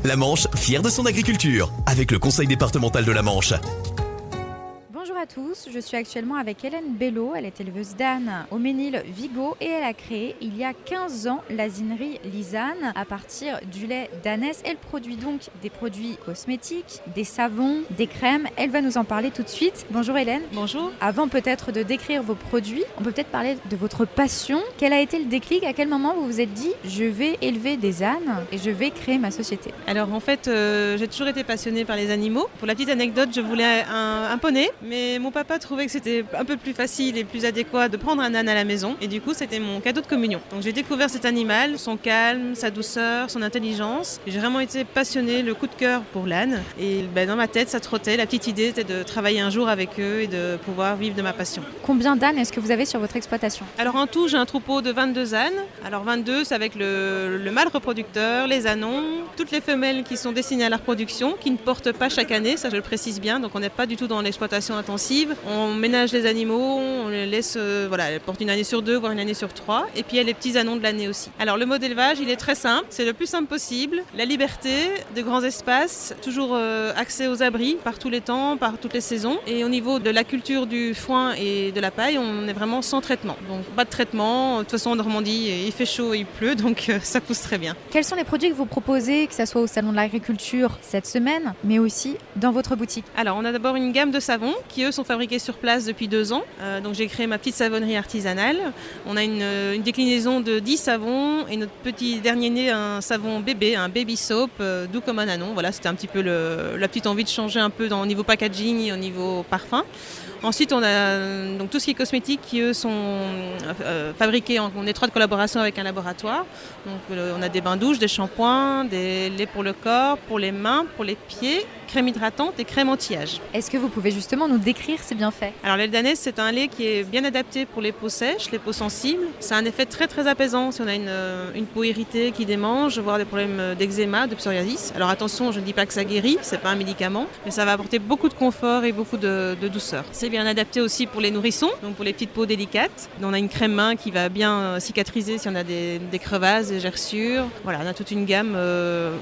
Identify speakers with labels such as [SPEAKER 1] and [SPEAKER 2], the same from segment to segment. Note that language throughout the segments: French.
[SPEAKER 1] La Manche, fière de son agriculture, avec le Conseil départemental de la Manche.
[SPEAKER 2] Bonjour à tous, je suis actuellement avec Hélène Bello, elle est éleveuse d'ânes au Ménil-Vigo et elle a créé il y a 15 ans l'asinerie Lisane à partir du lait d'ânesse. Elle produit donc des produits cosmétiques, des savons, des crèmes. Elle va nous en parler tout de suite. Bonjour Hélène.
[SPEAKER 3] Bonjour.
[SPEAKER 2] Avant peut-être de décrire vos produits, on peut peut-être parler de votre passion. Quel a été le déclic? À quel moment vous vous êtes dit je vais élever des ânes et je vais créer ma société?
[SPEAKER 3] Alors en fait, j'ai toujours été passionnée par les animaux. Pour la petite anecdote, je voulais un poney, mais mon papa trouvait que c'était un peu plus facile et plus adéquat de prendre un âne à la maison. Et du coup, c'était mon cadeau de communion. Donc j'ai découvert cet animal, son calme, sa douceur, son intelligence. Et j'ai vraiment été passionnée, le coup de cœur pour l'âne. Et dans ma tête, ça trottait. La petite idée était de travailler un jour avec eux et de pouvoir vivre de ma passion.
[SPEAKER 2] Combien d'ânes est-ce que vous avez sur votre exploitation?
[SPEAKER 3] Alors en tout, j'ai un troupeau de 22 ânes. Alors 22, c'est avec le mâle reproducteur, les ânons, toutes les femelles qui sont destinées à la reproduction, qui ne portent pas chaque année, ça je le précise bien. Donc on n'est pas du tout dans l'exploitation intensive. On ménage les animaux, on les laisse, elles portent une année sur 2, voire une année sur 3. Et puis il y a les petits ânons de l'année aussi. Alors le mode d'élevage, il est très simple, c'est le plus simple possible. La liberté, de grands espaces, toujours accès aux abris par tous les temps, par toutes les saisons. Et au niveau de la culture du foin et de la paille, on est vraiment sans traitement. Donc pas de traitement. De toute façon en Normandie, il fait chaud et il pleut, donc ça pousse très bien.
[SPEAKER 2] Quels sont les produits que vous proposez, que ce soit au Salon de l'Agriculture cette semaine, mais aussi dans votre boutique?
[SPEAKER 3] Alors on a d'abord une gamme de savons qui eux sont fabriqués sur place depuis 2 ans. Donc j'ai créé ma petite savonnerie artisanale. On a une déclinaison de 10 savons et notre petit dernier né, un savon bébé, un baby soap, doux comme un anon. Voilà, c'était un petit peu la petite envie de changer un peu au niveau packaging et au niveau parfum. Ensuite, on a donc tout ce qui est cosmétique qui, eux, sont fabriqués en étroite collaboration avec un laboratoire. Donc, on a des bains-douches, des shampoings, des laits pour le corps, pour les mains, pour les pieds, crème hydratante et crème anti-âge.
[SPEAKER 2] Est-ce que vous pouvez justement nous décrire ces bienfaits?
[SPEAKER 3] Alors, le lait d'ânesse, c'est un lait qui est bien adapté pour les peaux sèches, les peaux sensibles. Ça a un effet très, très apaisant si on a une peau irritée qui démange, voire des problèmes d'eczéma, de psoriasis. Alors, attention, je ne dis pas que ça guérit, c'est pas un médicament, mais ça va apporter beaucoup de confort et beaucoup de douceur. C'est bien adapté aussi pour les nourrissons, donc pour les petites peaux délicates. On a une crème main qui va bien cicatriser si on a des crevasses, des gerçures. Voilà, on a toute une gamme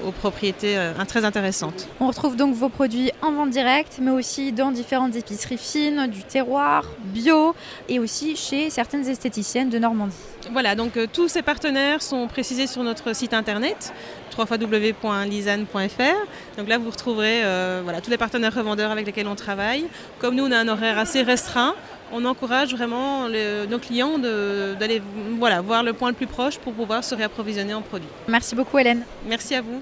[SPEAKER 3] aux propriétés très intéressantes.
[SPEAKER 2] On retrouve donc vos produits en vente directe, mais aussi dans différentes épiceries fines, du terroir, bio, et aussi chez certaines esthéticiennes de Normandie.
[SPEAKER 3] Voilà, donc tous ces partenaires sont précisés sur notre site internet www.lisane.fr. Donc là, vous retrouverez tous les partenaires revendeurs avec lesquels on travaille. Comme nous, on a un horaire assez restreint, on encourage vraiment nos clients d'aller voir le point le plus proche pour pouvoir se réapprovisionner en produits.
[SPEAKER 2] Merci beaucoup Hélène.
[SPEAKER 3] Merci à vous.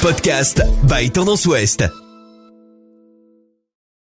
[SPEAKER 1] Podcast by Tendance Ouest.